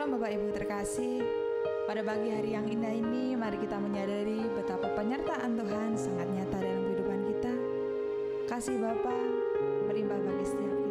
Shalom Bapak Ibu terkasih. Pada pagi hari yang indah ini, mari kita menyadari betapa penyertaan Tuhan sangat nyata dalam kehidupan kita. Kasih Bapa melimpah bagi setiap kita.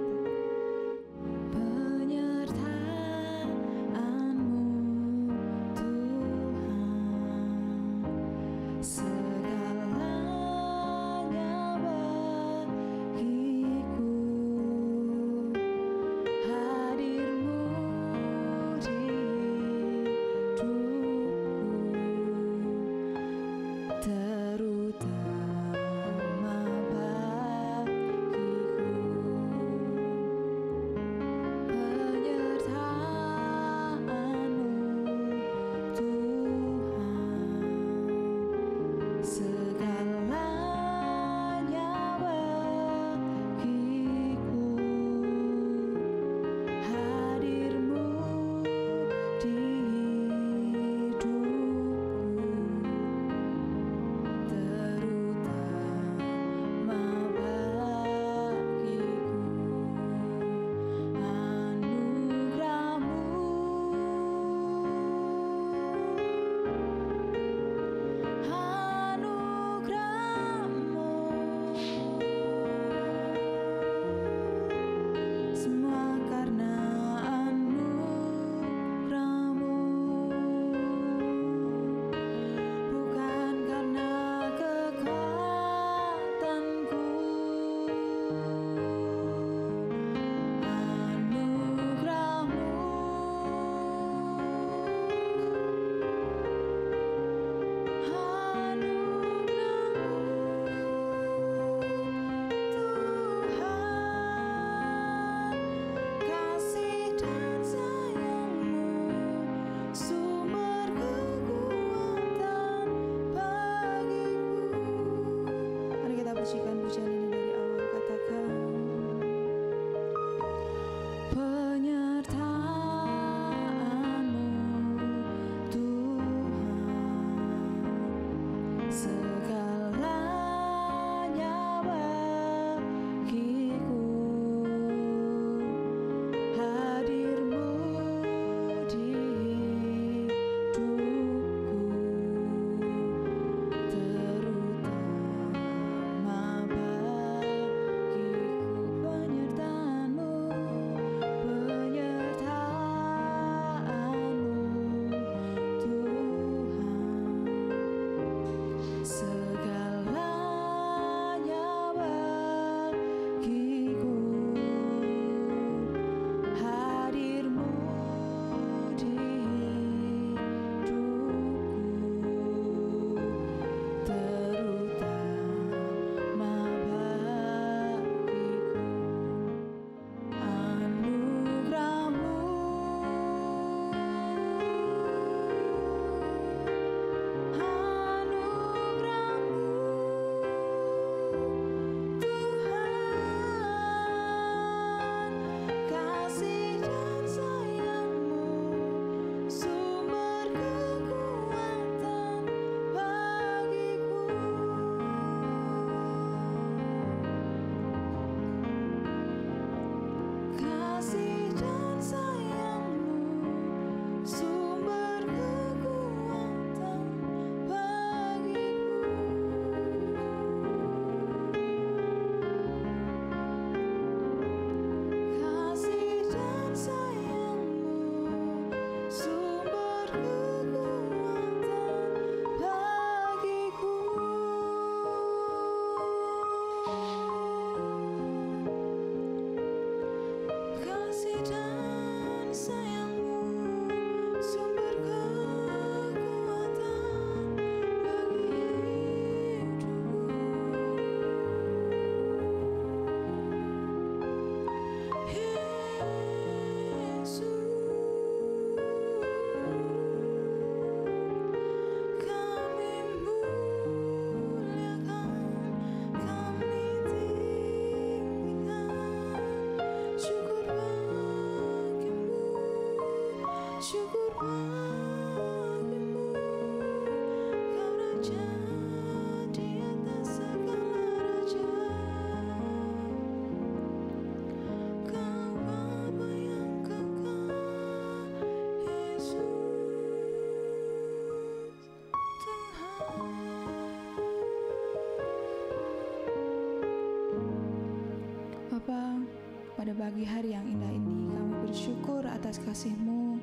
pagi hari yang indah ini, kami bersyukur atas kasih-Mu,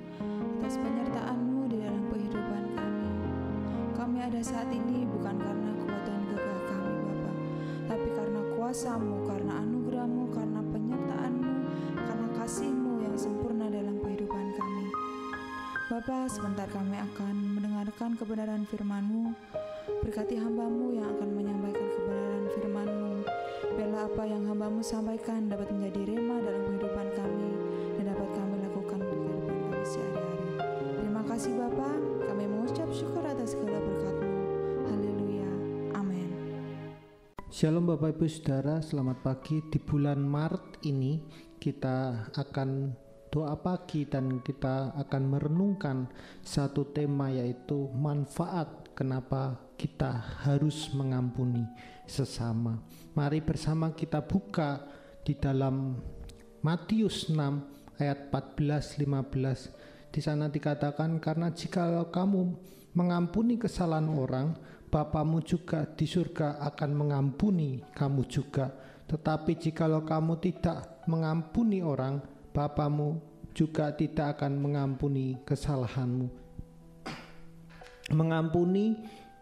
atas penyertaan-Mu di dalam kehidupan kami. Kami ada saat ini bukan karena kuat dan gagah kami, Bapa, tapi karena kuasa-Mu, karena anugerah-Mu, karena penyertaan-Mu, karena kasih-Mu yang sempurna dalam kehidupan kami. Bapa, sebentar kami akan mendengarkan kebenaran firman-Mu. Berkati hamba-Mu yang akan menyampaikan kebenaran firman-Mu. Biarlah apa yang hamba-Mu sampaikan dapat menjadi rema dalam kehidupan kami dan dapat kami lakukan di kehidupan kami sehari-hari. Terima kasih Bapa, kami mengucap syukur atas segala berkat-Mu. Haleluya, amin. Shalom Bapak Ibu Saudara, selamat pagi. Di bulan Maret ini kita akan doa pagi dan kita akan merenungkan satu tema, yaitu manfaat kenapa kita harus mengampuni sesama. Mari bersama kita buka di dalam Matius 6 ayat 14-15. Di sana dikatakan, karena jika kamu mengampuni kesalahan orang, Bapamu juga di surga akan mengampuni kamu juga. Tetapi jikalau kamu tidak mengampuni orang, Bapamu juga tidak akan mengampuni kesalahanmu.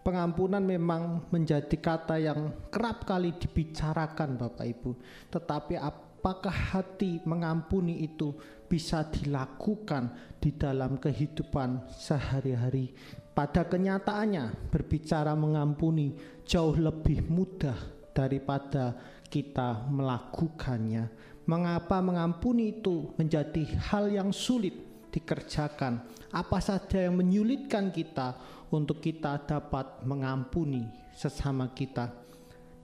Pengampunan memang menjadi kata yang kerap kali dibicarakan Bapak Ibu. Tetapi apakah hati mengampuni itu bisa dilakukan di dalam kehidupan sehari-hari? Pada kenyataannya, berbicara mengampuni jauh lebih mudah daripada kita melakukannya. Mengapa mengampuni itu menjadi hal yang sulit dikerjakan? Apa saja yang menyulitkan kita untuk kita dapat mengampuni sesama kita?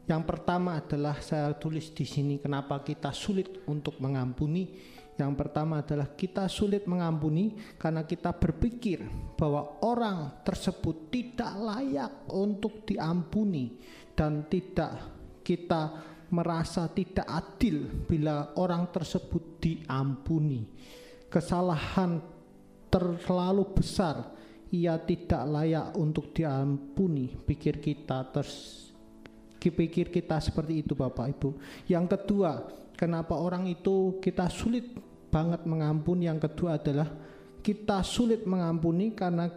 Yang pertama adalah, saya tulis di sini kenapa kita sulit untuk mengampuni. Yang pertama adalah kita sulit mengampuni karena kita berpikir bahwa orang tersebut tidak layak untuk diampuni, dan kita merasa tidak adil bila orang tersebut diampuni. Kesalahan terlalu besar, ia tidak layak untuk diampuni. Pikir kita seperti itu Bapak Ibu. Yang kedua, kenapa orang itu kita sulit banget mengampuni? Yang kedua adalah kita sulit mengampuni karena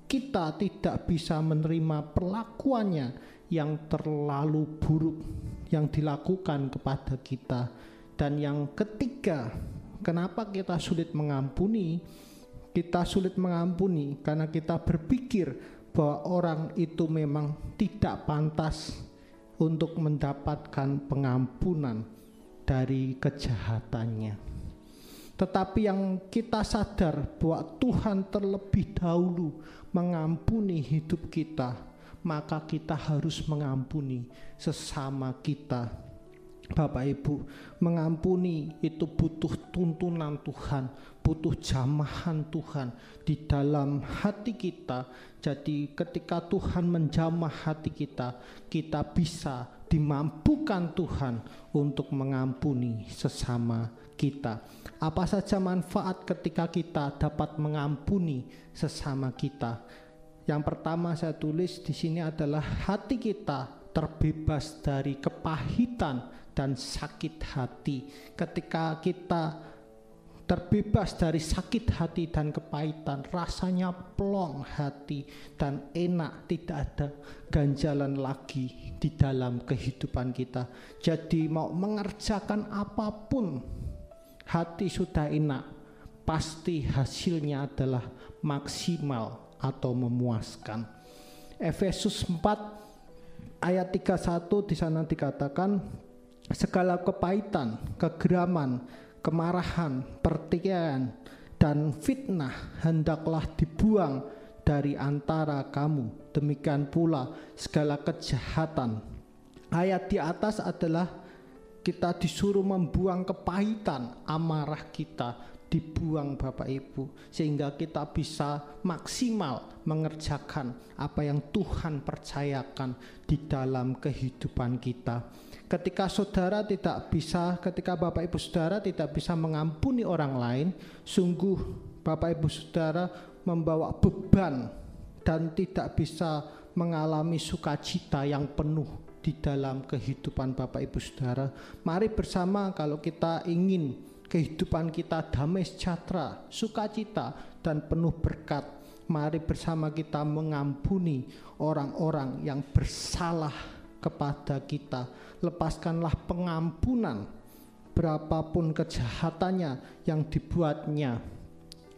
kita tidak bisa menerima perlakuannya yang terlalu buruk yang dilakukan kepada kita. Dan yang ketiga, kenapa kita sulit mengampuni? Kita sulit mengampuni karena kita berpikir bahwa orang itu memang tidak pantas untuk mendapatkan pengampunan dari kejahatannya. Tetapi yang kita sadar bahwa Tuhan terlebih dahulu mengampuni hidup kita, maka kita harus mengampuni sesama kita. Bapak Ibu, mengampuni itu butuh tuntunan Tuhan, butuh jamahan Tuhan di dalam hati kita. Jadi ketika Tuhan menjamah hati kita, kita bisa dimampukan Tuhan untuk mengampuni sesama kita. Apa saja manfaat ketika kita dapat mengampuni sesama kita? Yang pertama saya tulis di sini adalah hati kita terbebas dari kepahitan dan sakit hati. Ketika kita terbebas dari sakit hati dan kepahitan, rasanya plong hati dan enak, tidak ada ganjalan lagi di dalam kehidupan kita. Jadi mau mengerjakan apapun, hati sudah enak, pasti hasilnya adalah maksimal atau memuaskan. Efesus 4 ayat 31 di sana dikatakan, segala kepahitan, kegeraman, kemarahan, pertikaian, dan fitnah hendaklah dibuang dari antara kamu. Demikian pula segala kejahatan. Ayat di atas adalah kita disuruh membuang kepahitan, amarah kita dibuang Bapak Ibu, sehingga kita bisa maksimal mengerjakan apa yang Tuhan percayakan di dalam kehidupan kita. Ketika Bapak Ibu Saudara tidak bisa mengampuni orang lain, sungguh Bapak Ibu Saudara membawa beban dan tidak bisa mengalami sukacita yang penuh di dalam kehidupan Bapak Ibu Saudara. Mari bersama kalau kita ingin kehidupan kita damai sejahtera, sukacita dan penuh berkat, mari bersama kita mengampuni orang-orang yang bersalah kepada kita. Lepaskanlah pengampunan berapapun kejahatannya yang dibuatnya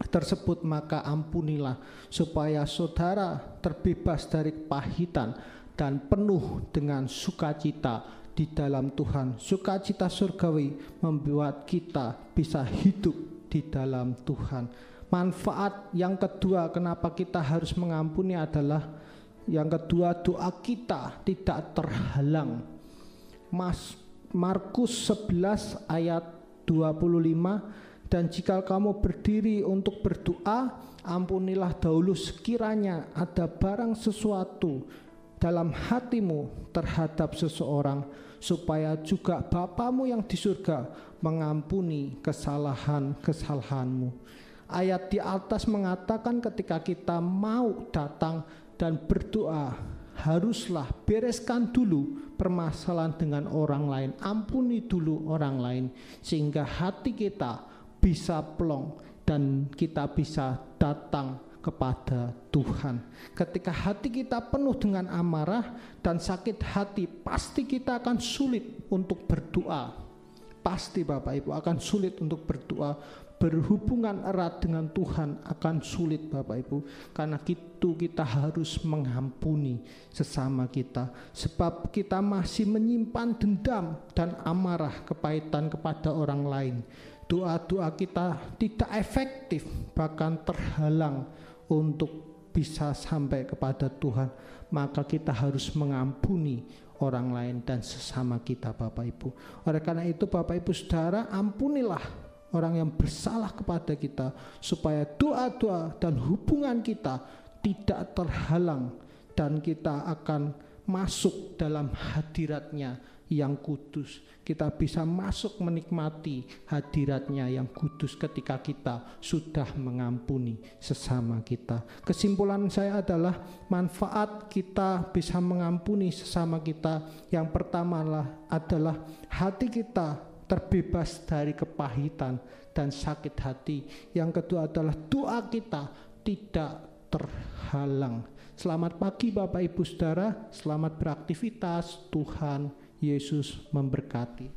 tersebut, maka ampunilah supaya saudara terbebas dari kepahitan dan penuh dengan sukacita di dalam Tuhan. Sukacita surgawi membuat kita bisa hidup di dalam Tuhan. Manfaat yang kedua kenapa kita harus mengampuni adalah yang kedua, doa kita tidak terhalang. Markus 11 ayat 25, dan jika kamu berdiri untuk berdoa, ampunilah dahulu sekiranya ada barang sesuatu dalam hatimu terhadap seseorang, supaya juga Bapamu yang di surga mengampuni kesalahan-kesalahanmu. Ayat di atas mengatakan ketika kita mau datang dan berdoa, haruslah bereskan dulu permasalahan dengan orang lain, ampuni dulu orang lain, sehingga hati kita bisa plong dan kita bisa datang kepada Tuhan. Ketika hati kita penuh dengan amarah dan sakit hati, pasti kita akan sulit untuk berdoa. Pasti Bapak Ibu akan sulit untuk berdoa. Berhubungan erat dengan Tuhan akan sulit Bapak Ibu. Karena itu kita harus mengampuni sesama kita. Sebab kita masih menyimpan dendam dan amarah kepahitan kepada orang lain. Doa-doa kita tidak efektif, bahkan terhalang untuk bisa sampai kepada Tuhan. Maka kita harus mengampuni orang lain dan sesama kita Bapak Ibu. Oleh karena itu Bapak Ibu Saudara, ampunilah orang yang bersalah kepada kita, supaya doa-doa dan hubungan kita tidak terhalang dan kita akan masuk dalam hadirat-Nya yang kudus. Kita bisa masuk menikmati hadirat-Nya yang kudus ketika kita sudah mengampuni sesama kita. Kesimpulan saya adalah manfaat kita bisa mengampuni sesama kita. Yang pertama adalah hati kita terbebas dari kepahitan dan sakit hati. Yang kedua adalah doa kita tidak terhalang. Selamat pagi Bapak Ibu Saudara, selamat beraktivitas. Tuhan Yesus memberkati.